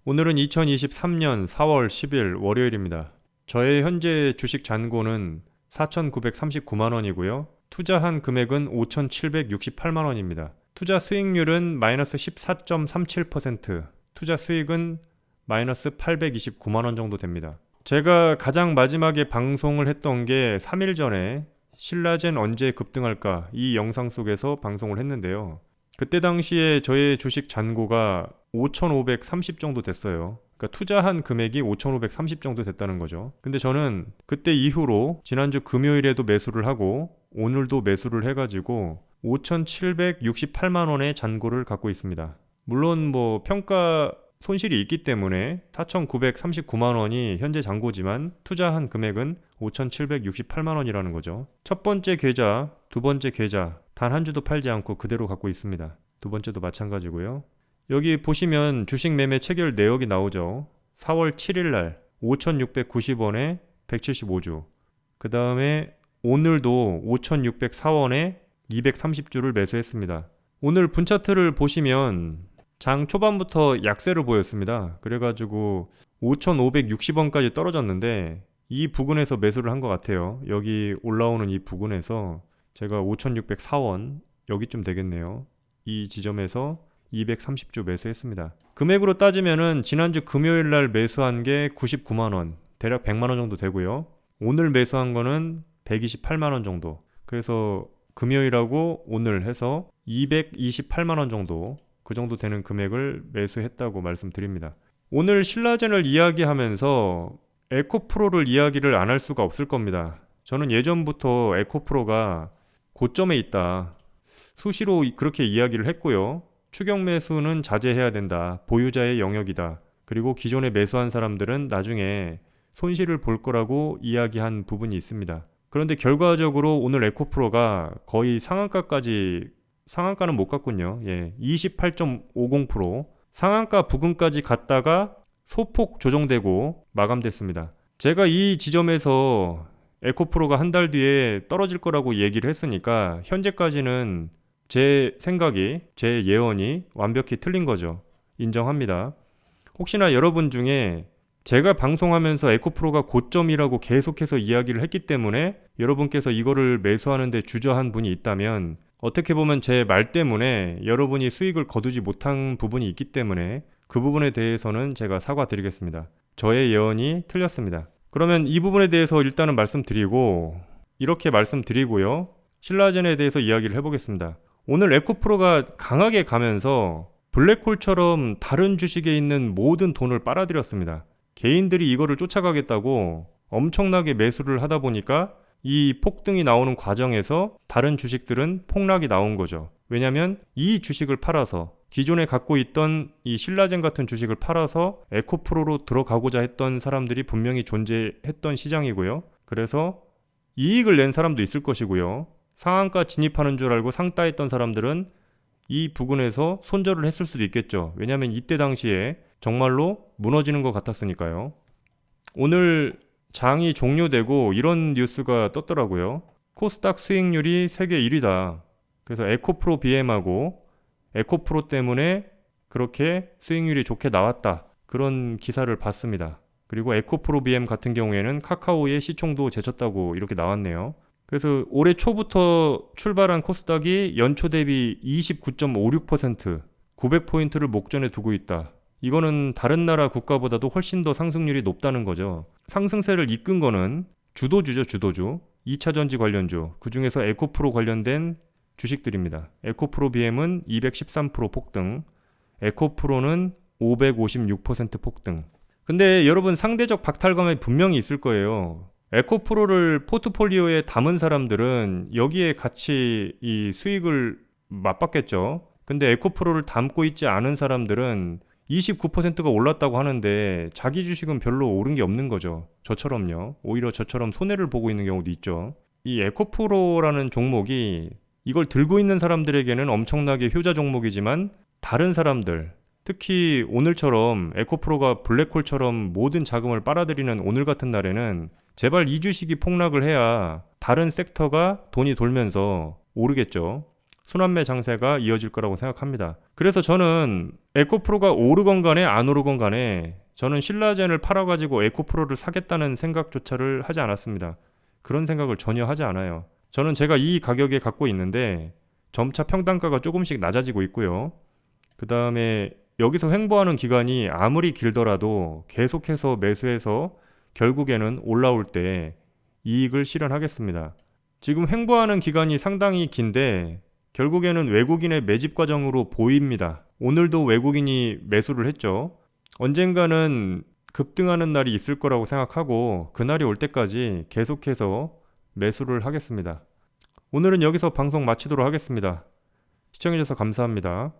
오늘은 2023년 4월 10일 월요일입니다. 저의 현재 주식 잔고는 4,939만 원이고요. 투자한 금액은 5,768만 원입니다. 투자 수익률은 마이너스 14.37%, 투자 수익은 마이너스 829만 원 정도 됩니다. 제가 가장 마지막에 방송을 했던 게 3일 전에 신라젠 언제 급등할까 이 영상 속에서 방송을 했는데요. 그때 당시에 저의 주식 잔고가 5,530 정도 됐어요. 그러니까 투자한 금액이 5,530 정도 됐다는 거죠. 근데 저는 그때 이후로 지난주 금요일에도 매수를 하고 오늘도 매수를 해가지고 5,768만 원의 잔고를 갖고 있습니다. 물론 평가 손실이 있기 때문에 4,939만 원이 현재 잔고지만 투자한 금액은 5,768만 원이라는 거죠. 첫 번째 계좌, 두 번째 계좌 단 한 주도 팔지 않고 그대로 갖고 있습니다. 두 번째도 마찬가지고요. 여기 보시면 주식 매매 체결 내역이 나오죠. 4월 7일 날 5,690원에 175주. 그 다음에 오늘도 5,604원에 230주를 매수했습니다. 오늘 분차트를 보시면 장 초반부터 약세를 보였습니다. 그래가지고 5,560원까지 떨어졌는데 이 부근에서 매수를 한 것 같아요. 여기 올라오는 이 부근에서 제가 5,604원 여기쯤 되겠네요. 이 지점에서 230주 매수했습니다. 금액으로 따지면은 지난주 금요일 날 매수한 게 99만 원, 대략 100만 원 정도 되고요. 오늘 매수한 거는 128만 원 정도. 그래서 금요일하고 오늘 해서 228만 원 정도, 그 정도 되는 금액을 매수했다고 말씀드립니다. 오늘 신라젠을 이야기하면서 에코프로를 이야기를 안 할 수가 없을 겁니다. 저는 예전부터 에코프로가 고점에 있다. 수시로 그렇게 이야기를 했고요. 추격 매수는 자제해야 된다. 보유자의 영역이다. 그리고 기존에 매수한 사람들은 나중에 손실을 볼 거라고 이야기한 부분이 있습니다. 그런데 결과적으로 오늘 에코프로가 거의 상한가는 못 갔군요. 28.50%. 상한가 부근까지 갔다가 소폭 조정되고 마감됐습니다. 제가 이 지점에서 에코프로가 한 달 뒤에 떨어질 거라고 얘기를 했으니까 현재까지는 제 생각이, 제 예언이 완벽히 틀린 거죠. 인정합니다. 혹시나 여러분 중에 제가 방송하면서 에코프로가 고점이라고 계속해서 이야기를 했기 때문에 여러분께서 이거를 매수하는데 주저한 분이 있다면 어떻게 보면 제 말 때문에 여러분이 수익을 거두지 못한 부분이 있기 때문에 그 부분에 대해서는 제가 사과드리겠습니다. 저의 예언이 틀렸습니다. 그러면 이 부분에 대해서 일단은 이렇게 말씀드리고요. 신라젠에 대해서 이야기를 해보겠습니다. 오늘 에코프로가 강하게 가면서 블랙홀처럼 다른 주식에 있는 모든 돈을 빨아들였습니다. 개인들이 이거를 쫓아가겠다고 엄청나게 매수를 하다 보니까 이 폭등이 나오는 과정에서 다른 주식들은 폭락이 나온 거죠. 왜냐하면 이 주식을 팔아서 기존에 갖고 있던 이 신라젠 같은 주식을 팔아서 에코프로로 들어가고자 했던 사람들이 분명히 존재했던 시장이고요. 그래서 이익을 낸 사람도 있을 것이고요. 상한가 진입하는 줄 알고 상따했던 사람들은 이 부근에서 손절을 했을 수도 있겠죠. 왜냐하면 이때 당시에 정말로 무너지는 것 같았으니까요. 오늘 장이 종료되고 이런 뉴스가 떴더라고요. 코스닥 수익률이 세계 1위다. 그래서 에코프로 BM하고 에코프로 때문에 그렇게 수익률이 좋게 나왔다. 그런 기사를 봤습니다. 그리고 에코프로 BM 같은 경우에는 카카오의 시총도 제쳤다고 이렇게 나왔네요. 그래서 올해 초부터 출발한 코스닥이 연초 대비 29.56%, 900포인트를 목전에 두고 있다. 이거는 다른 나라 국가보다도 훨씬 더 상승률이 높다는 거죠. 상승세를 이끈 거는 주도주죠, 주도주. 2차전지 관련주, 그 중에서 에코프로 관련된 주식들입니다. 에코프로 BM은 213% 폭등, 에코프로는 556% 폭등. 근데 여러분 상대적 박탈감이 분명히 있을 거예요. 에코프로를 포트폴리오에 담은 사람들은 여기에 같이 이 수익을 맛봤겠죠. 근데 에코프로를 담고 있지 않은 사람들은 29%가 올랐다고 하는데 자기 주식은 별로 오른 게 없는 거죠. 저처럼요. 오히려 저처럼 손해를 보고 있는 경우도 있죠. 이 에코프로라는 종목이 이걸 들고 있는 사람들에게는 엄청나게 효자 종목이지만 다른 사람들, 특히 오늘처럼 에코프로가 블랙홀처럼 모든 자금을 빨아들이는 오늘 같은 날에는 제발 이 주식이 폭락을 해야 다른 섹터가 돈이 돌면서 오르겠죠. 순환매 장세가 이어질 거라고 생각합니다. 그래서 저는 에코프로가 오르건 간에 안 오르건 간에 저는 신라젠을 팔아가지고 에코프로를 사겠다는 생각조차를 하지 않았습니다. 그런 생각을 전혀 하지 않아요. 저는 제가 이 가격에 갖고 있는데 점차 평단가가 조금씩 낮아지고 있고요. 그 다음에 여기서 횡보하는 기간이 아무리 길더라도 계속해서 매수해서 결국에는 올라올 때 이익을 실현하겠습니다. 지금 횡보하는 기간이 상당히 긴데 결국에는 외국인의 매집 과정으로 보입니다. 오늘도 외국인이 매수를 했죠. 언젠가는 급등하는 날이 있을 거라고 생각하고 그날이 올 때까지 계속해서 매수를 하겠습니다. 오늘은 여기서 방송 마치도록 하겠습니다. 시청해주셔서 감사합니다.